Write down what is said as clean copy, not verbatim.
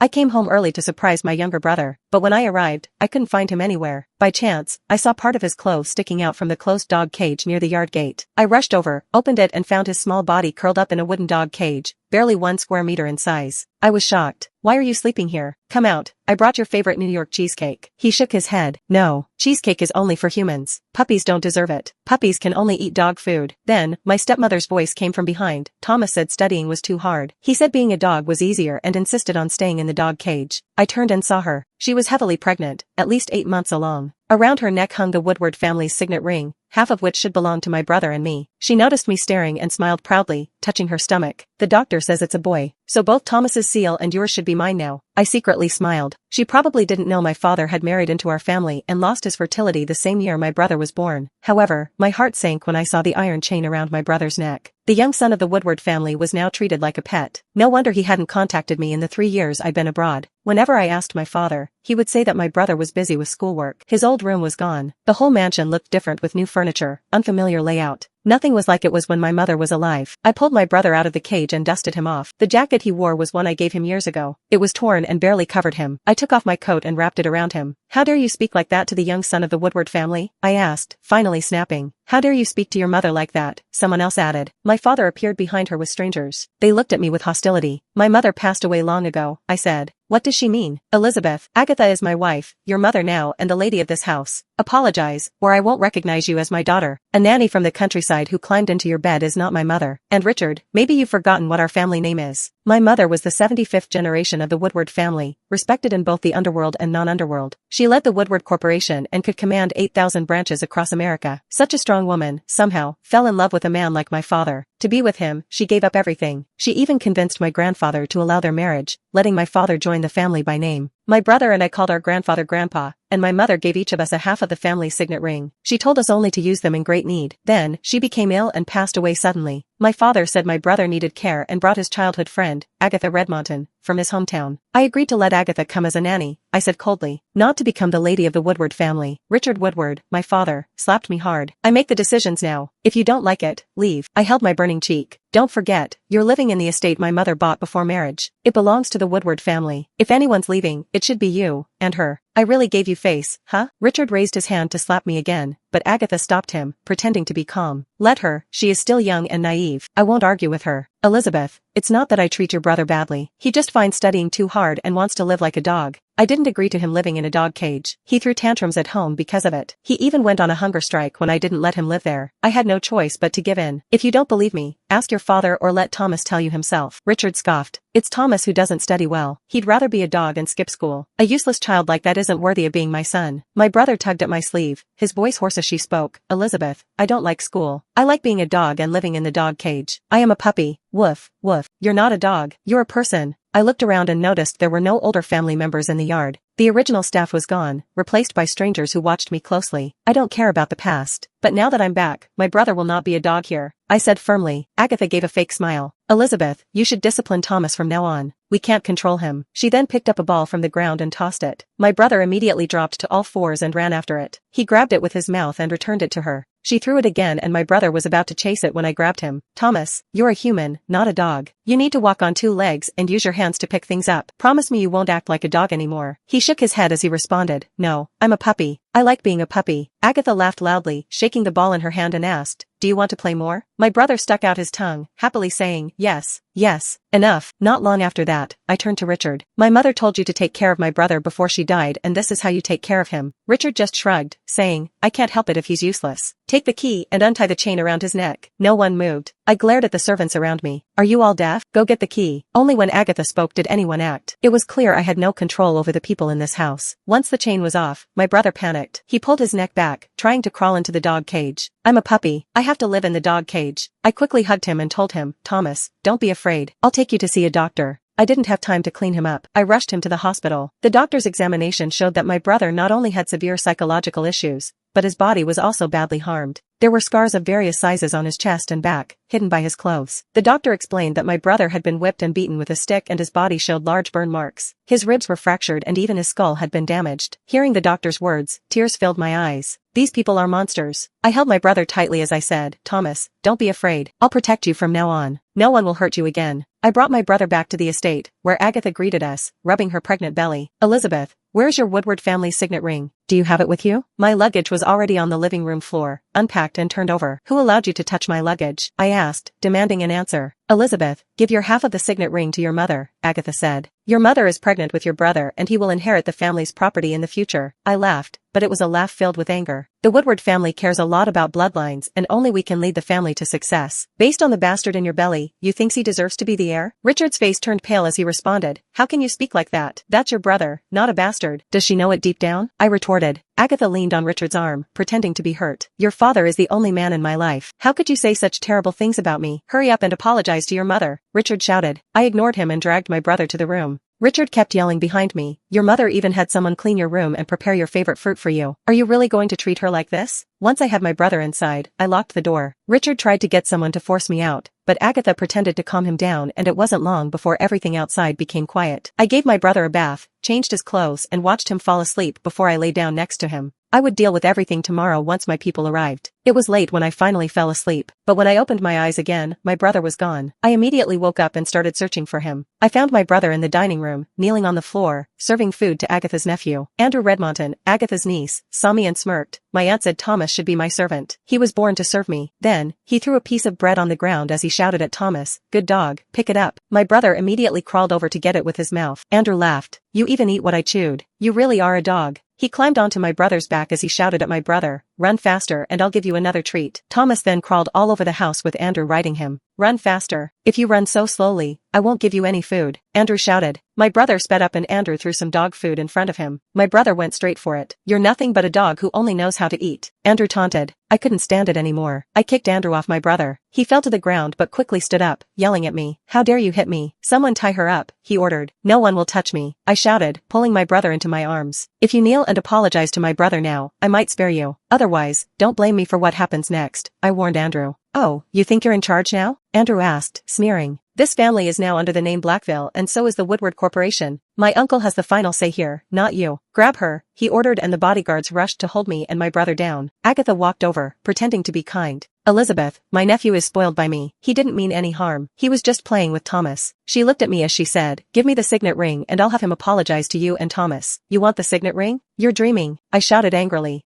I came home early to surprise my younger brother, but when I arrived, I couldn't find him anywhere. By chance, I saw part of his clothes sticking out from the closed dog cage near the yard gate. I rushed over, opened it and found his small body curled up in a wooden dog cage, barely 1 square meter in size. I was shocked. "Why are you sleeping here? Come out. I brought your favorite New York cheesecake." He shook his head. "No, cheesecake is only for humans. Puppies don't deserve it. Puppies can only eat dog food." Then, my stepmother's voice came from behind. "Thomas said studying was too hard. He said being a dog was easier and insisted on staying in the dog cage." I turned and saw her. She was heavily pregnant, at least 8 months along. Around her neck hung the Woodward family's signet ring, half of which should belong to my brother and me. She noticed me staring and smiled proudly, touching her stomach. "The doctor says it's a boy, so both Thomas's seal and yours should be mine now." I secretly smiled. She probably didn't know my father had married into our family and lost his fertility the same year my brother was born. However, my heart sank when I saw the iron chain around my brother's neck. The young son of the Woodward family was now treated like a pet. No wonder he hadn't contacted me in the 3 years I'd been abroad. Whenever I asked my father, he would say that my brother was busy with schoolwork. His old room was gone. The whole mansion looked different with new furniture, unfamiliar layout. Nothing was like it was when my mother was alive. I pulled my brother out of the cage and dusted him off. The jacket he wore was one I gave him years ago. It was torn and barely covered him. I took off my coat and wrapped it around him. "How dare you speak like that to the young son of the Woodward family?" I asked, finally snapping. "How dare you speak to your mother like that?" someone else added. My father appeared behind her with strangers. They looked at me with hostility. "My mother passed away long ago," I said. "What does she mean?" "Elizabeth, Agatha is my wife, your mother now and the lady of this house. Apologize, or I won't recognize you as my daughter. A nanny from the countryside who climbed into your bed is not my mother. And Richard, maybe you've forgotten what our family name is." My mother was the 75th generation of the Woodward family, respected in both the underworld and non-underworld. She led the Woodward Corporation and could command 8,000 branches across America. Such a strong woman, somehow, fell in love with a man like my father. To be with him, she gave up everything. She even convinced my grandfather to allow their marriage, letting my father join the family by name. My brother and I called our grandfather Grandpa, and my mother gave each of us a half of the family's signet ring. She told us only to use them in great need. Then, she became ill and passed away suddenly. My father said my brother needed care and brought his childhood friend, Agatha Redmonton, from his hometown. I agreed to let Agatha come as a nanny, I said coldly, not to become the lady of the Woodward family. Richard Woodward, my father, slapped me hard. "I make the decisions now. If you don't like it, leave." I held my burning cheek. "Don't forget, you're living in the estate my mother bought before marriage. It belongs to the Woodward family. If anyone's leaving, it should be you, and her." "I really gave you face, huh?" Richard raised his hand to slap me again, but Agatha stopped him, pretending to be calm. "Let her, she is still young and naive. I won't argue with her." "Elizabeth, it's not that I treat your brother badly. He just finds studying too hard and wants to live like a dog. I didn't agree to him living in a dog cage. He threw tantrums at home because of it. He even went on a hunger strike when I didn't let him live there. I had no choice but to give in. If you don't believe me, ask your father or let Thomas tell you himself." Richard scoffed. "It's Thomas who doesn't study well. He'd rather be a dog and skip school. A useless child like that isn't worthy of being my son." My brother tugged at my sleeve, his voice hoarse as she spoke. "Elizabeth, I don't like school. I like being a dog and living in the dog cage. I am a puppy. Woof, woof. You're not a dog. You're a person." I looked around and noticed there were no older family members in the yard. The original staff was gone, replaced by strangers who watched me closely. I don't care about the past, but now that I'm back, my brother will not be a dog here, I said firmly. Agatha gave a fake smile. "Elizabeth, you should discipline Thomas from now on. We can't control him." She then picked up a ball from the ground and tossed it. My brother immediately dropped to all fours and ran after it. He grabbed it with his mouth and returned it to her. She threw it again and my brother was about to chase it when I grabbed him. "Thomas, you're a human, not a dog. You need to walk on 2 legs and use your hands to pick things up. Promise me you won't act like a dog anymore." He shook his head as he responded, "No, I'm a puppy. I like being a puppy." Agatha laughed loudly, shaking the ball in her hand and asked, "Do you want to play more?" My brother stuck out his tongue, happily saying, "Yes, yes, enough." Not long after that, I turned to Richard. "My mother told you to take care of my brother before she died and this is how you take care of him." Richard just shrugged, saying, "I can't help it if he's useless. Take the key and untie the chain around his neck." No one moved. I glared at the servants around me. "Are you all deaf? Go get the key." Only when Agatha spoke did anyone act. It was clear I had no control over the people in this house. Once the chain was off, my brother panicked. He pulled his neck back, trying to crawl into the dog cage. "I'm a puppy. I have to live in the dog cage." I quickly hugged him and told him, "Thomas, don't be afraid. I'll take you to see a doctor." I didn't have time to clean him up. I rushed him to the hospital. The doctor's examination showed that my brother not only had severe psychological issues, but his body was also badly harmed. There were scars of various sizes on his chest and back, hidden by his clothes. The doctor explained that my brother had been whipped and beaten with a stick and his body showed large burn marks. His ribs were fractured and even his skull had been damaged. Hearing the doctor's words, tears filled my eyes. These people are monsters. I held my brother tightly as I said, "Thomas, don't be afraid. I'll protect you from now on." No one will hurt you again. I brought my brother back to the estate, where Agatha greeted us, rubbing her pregnant belly. Elizabeth, where's your Woodward family signet ring? Do you have it with you? My luggage was already on the living room floor, unpacked and turned over. Who allowed you to touch my luggage? I asked, demanding an answer. Elizabeth, give your half of the signet ring to your mother, Agatha said. Your mother is pregnant with your brother and he will inherit the family's property in the future. I laughed, but it was a laugh filled with anger. The Woodward family cares a lot about bloodlines and only we can lead the family to success. Based on the bastard in your belly, you think he deserves to be the heir? Richard's face turned pale as he responded. How can you speak like that? That's your brother, not a bastard. Does she know it deep down? I retorted. Agatha leaned on Richard's arm, pretending to be hurt. Your father is the only man in my life. How could you say such terrible things about me? Hurry up and apologize to your mother, Richard shouted. I ignored him and dragged my brother to the room. Richard kept yelling behind me. Your mother even had someone clean your room and prepare your favorite fruit for you. Are you really going to treat her like this? Once I had my brother inside, I locked the door. Richard tried to get someone to force me out, but Agatha pretended to calm him down and it wasn't long before everything outside became quiet. I gave my brother a bath, changed his clothes and watched him fall asleep before I lay down next to him. I would deal with everything tomorrow once my people arrived. It was late when I finally fell asleep, but when I opened my eyes again, my brother was gone. I immediately woke up and started searching for him. I found my brother in the dining room, kneeling on the floor, serving food to Agatha's nephew. Andrew Redmonton, Agatha's niece, saw me and smirked. My aunt said Thomas should be my servant. He was born to serve me. Then, he threw a piece of bread on the ground as he shouted at Thomas, "Good dog, pick it up." My brother immediately crawled over to get it with his mouth. Andrew laughed. You even eat what I chewed. You really are a dog. He climbed onto my brother's back as he shouted at my brother, "Run faster and I'll give you another treat." Thomas then crawled all over the house with Andrew riding him. "Run faster. If you run so slowly, I won't give you any food," Andrew shouted. My brother sped up and Andrew threw some dog food in front of him. My brother went straight for it. "You're nothing but a dog who only knows how to eat," Andrew taunted. I couldn't stand it anymore. I kicked Andrew off my brother. He fell to the ground but quickly stood up, yelling at me. "How dare you hit me? Someone tie her up," he ordered. "No one will touch me," I shouted, pulling my brother into my arms. "If you kneel and apologize to my brother now, I might spare you. Otherwise, don't blame me for what happens next," I warned Andrew. "Oh, you think you're in charge now?" Andrew asked, sneering. "This family is now under the name Blackville and so is the Woodward Corporation. My uncle has the final say here, not you. Grab her," he ordered and the bodyguards rushed to hold me and my brother down. Agatha walked over, pretending to be kind. "Elizabeth, my nephew is spoiled by me. He didn't mean any harm. He was just playing with Thomas." She looked at me as she said, "Give me the signet ring and I'll have him apologize to you and Thomas." "You want the signet ring? You're dreaming," I shouted angrily.